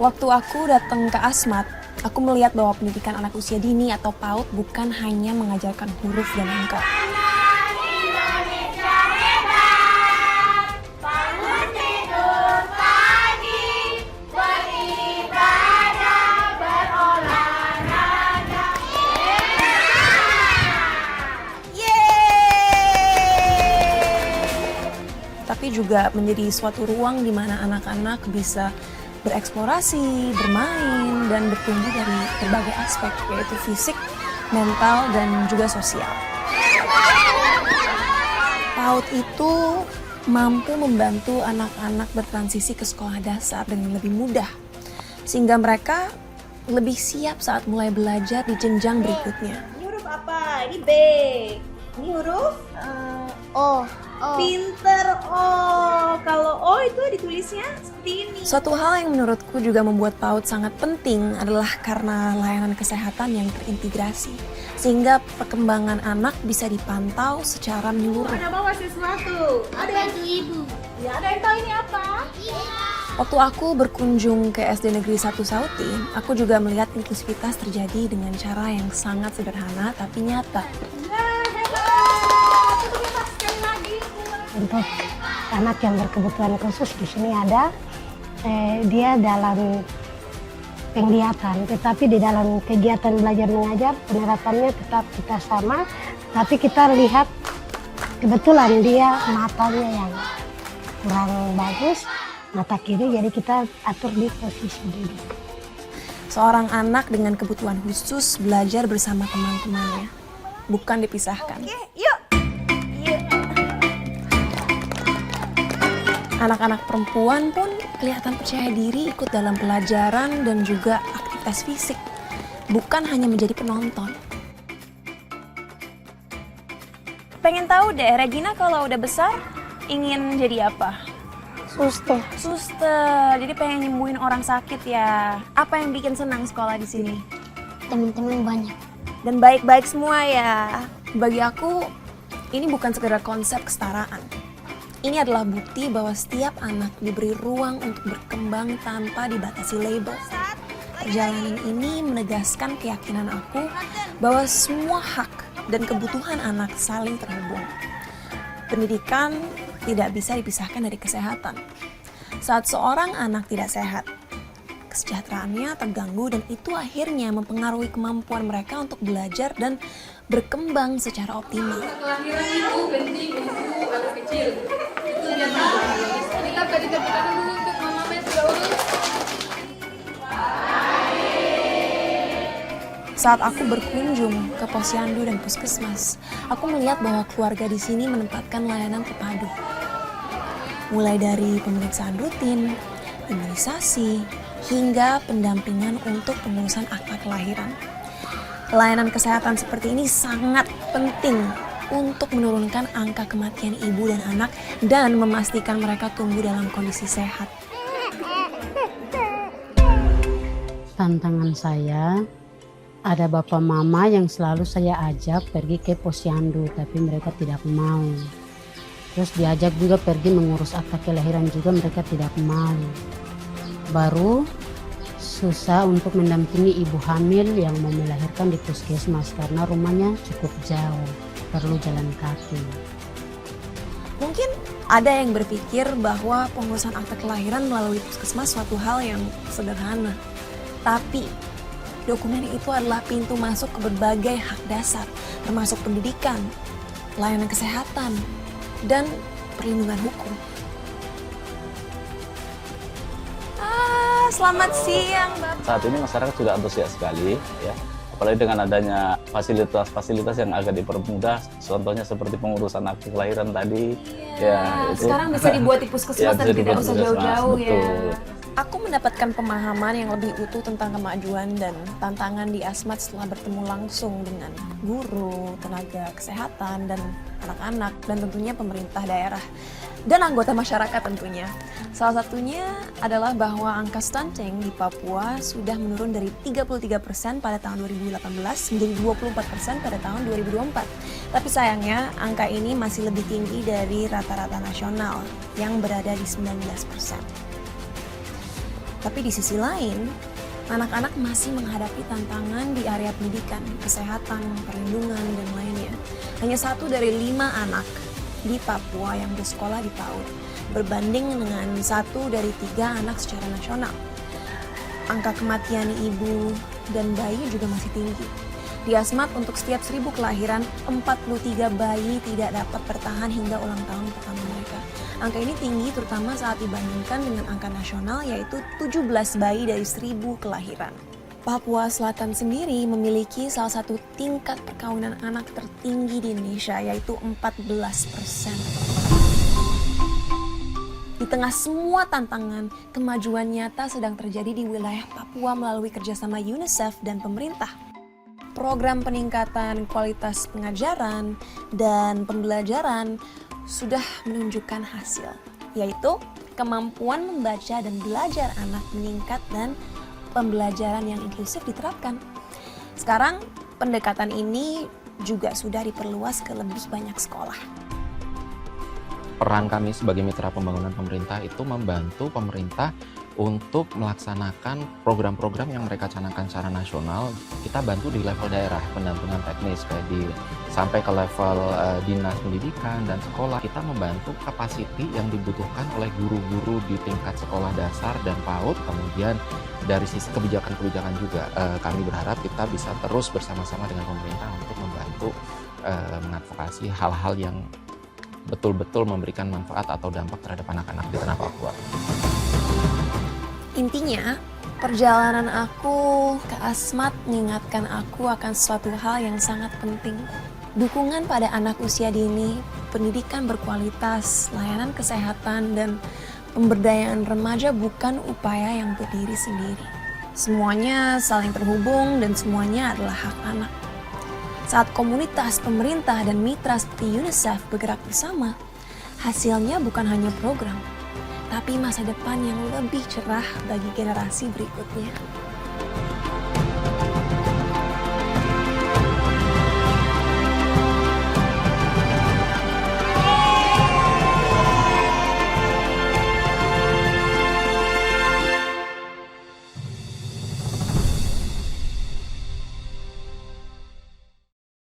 Waktu aku datang ke Asmat, aku melihat bahwa pendidikan anak usia dini atau PAUD bukan hanya mengajarkan huruf dan angka. Tapi juga menjadi suatu ruang di mana anak-anak bisa bereksplorasi, bermain, dan bertumbuh dari berbagai aspek, yaitu fisik, mental, dan juga sosial. PAUD itu mampu membantu anak-anak bertransisi ke sekolah dasar dengan lebih mudah, sehingga mereka lebih siap saat mulai belajar di jenjang berikutnya. Ini huruf apa? Ini B. Ini huruf? O. Pinter O. Kalau O itu ditulisnya seperti ini. Suatu hal yang menurutku juga membuat PAUD sangat penting adalah karena layanan kesehatan yang terintegrasi, sehingga perkembangan anak bisa dipantau secara menyeluruh. Ada bawa sesuatu. Ada yang Ibu. Ya, ada yang tahu ini apa? Waktu aku berkunjung ke SD Negeri 1 Sauti, aku juga melihat inklusivitas terjadi dengan cara yang sangat sederhana tapi nyata. Untuk anak yang berkebutuhan khusus di sini ada, dia dalam penglihatan, tetapi di dalam kegiatan belajar mengajar penerapannya tetap kita sama, tapi kita lihat kebetulan dia matanya yang kurang bagus, mata kiri, jadi kita atur di posisi duduk. Seorang anak dengan kebutuhan khusus belajar bersama teman-temannya, bukan dipisahkan. Oke, yuk. Anak-anak perempuan pun kelihatan percaya diri ikut dalam pelajaran dan juga aktivitas fisik, bukan hanya menjadi penonton. Pengen tahu deh, Regina kalau udah besar ingin jadi apa? Suster. Suster, jadi pengen nyembuhin orang sakit ya. Apa yang bikin senang sekolah di sini? Teman-teman banyak. Dan baik-baik semua ya. Bagi aku, ini bukan sekedar konsep kesetaraan. Ini adalah bukti bahwa setiap anak diberi ruang untuk berkembang tanpa dibatasi label. Perjalanan ini menegaskan keyakinan aku bahwa semua hak dan kebutuhan anak saling terhubung. Pendidikan tidak bisa dipisahkan dari kesehatan. Saat seorang anak tidak sehat, kesejahteraannya terganggu dan itu akhirnya mempengaruhi kemampuan mereka untuk belajar dan berkembang secara optimal. Kelahiran itu penting untuk anak kecil. Itu dia kita perhatikan dulu untuk mama sudah urus. Saat aku berkunjung ke posyandu dan puskesmas, aku melihat bahwa keluarga di sini menempatkan layanan terpadu. Mulai dari pemeriksaan rutin, imunisasi, hingga pendampingan untuk pengurusan akta kelahiran. Layanan kesehatan seperti ini sangat penting untuk menurunkan angka kematian ibu dan anak dan memastikan mereka tumbuh dalam kondisi sehat. Tantangan saya, ada bapak mama yang selalu saya ajak pergi ke posyandu, tapi mereka tidak mau. Terus diajak juga pergi mengurus akta kelahiran juga mereka tidak mau. Baru susah untuk mendampingi ibu hamil yang mau melahirkan di puskesmas karena rumahnya cukup jauh, perlu jalan kaki. Mungkin ada yang berpikir bahwa pengurusan akta kelahiran melalui puskesmas suatu hal yang sederhana. Tapi dokumen itu adalah pintu masuk ke berbagai hak dasar, termasuk pendidikan, layanan kesehatan, dan perlindungan hukum. Selamat siang, Bapak. Saat ini masyarakat sudah antusias sekali, ya. Apalagi dengan adanya fasilitas-fasilitas yang agak dipermudah, contohnya seperti pengurusan akta kelahiran tadi. Ya, itu. sekarang bisa dibuat di puskesmas dan tidak usah jauh-jauh ya. Betul. Aku mendapatkan pemahaman yang lebih utuh tentang kemajuan dan tantangan di Asmat setelah bertemu langsung dengan guru, tenaga kesehatan, dan anak-anak, dan tentunya pemerintah daerah. dan anggota masyarakat tentunya. Salah satunya adalah bahwa angka stunting di Papua sudah menurun dari 33% pada tahun 2018 menjadi 24% pada tahun 2024. Tapi sayangnya angka ini masih lebih tinggi dari rata-rata nasional yang berada di 19%. Tapi di sisi lain, anak-anak masih menghadapi tantangan di area pendidikan, kesehatan, perlindungan, dan lainnya. Hanya 1 dari 5 anak di Papua yang bersekolah di PAUD, berbanding dengan 1 dari 3 anak secara nasional. Angka kematian ibu dan bayi juga masih tinggi. Di Asmat, untuk setiap 1000 kelahiran, 43 bayi tidak dapat bertahan hingga ulang tahun pertama mereka. Angka ini tinggi terutama saat dibandingkan dengan angka nasional, yaitu 17 bayi dari 1000 kelahiran. Papua Selatan sendiri memiliki salah satu tingkat perkawinan anak tertinggi di Indonesia, yaitu 14%. Di tengah semua tantangan, kemajuan nyata sedang terjadi di wilayah Papua melalui kerjasama UNICEF dan pemerintah. Program peningkatan kualitas pengajaran dan pembelajaran sudah menunjukkan hasil, yaitu kemampuan membaca dan belajar anak meningkat dan pembelajaran yang inklusif diterapkan. Sekarang pendekatan ini juga sudah diperluas ke lebih banyak sekolah. Peran kami sebagai mitra pembangunan pemerintah itu membantu pemerintah untuk melaksanakan program-program yang mereka canangkan secara nasional. Kita bantu di level daerah, pendampingan teknis kayak sampai ke level dinas pendidikan dan sekolah. Kita membantu kapasiti yang dibutuhkan oleh guru-guru di tingkat sekolah dasar dan PAUD. Kemudian dari sisi kebijakan-kebijakan juga kami berharap kita bisa terus bersama-sama dengan pemerintah untuk membantu mengadvokasi hal-hal yang betul-betul memberikan manfaat atau dampak terhadap anak-anak di tanah Papua. Intinya, perjalanan aku ke Asmat mengingatkan aku akan suatu hal yang sangat penting. Dukungan pada anak usia dini, pendidikan berkualitas, layanan kesehatan, dan pemberdayaan remaja bukan upaya yang berdiri sendiri. Semuanya saling terhubung dan semuanya adalah hak anak. Saat komunitas, pemerintah, dan mitra seperti UNICEF bergerak bersama, hasilnya bukan hanya program, tapi masa depan yang lebih cerah bagi generasi berikutnya.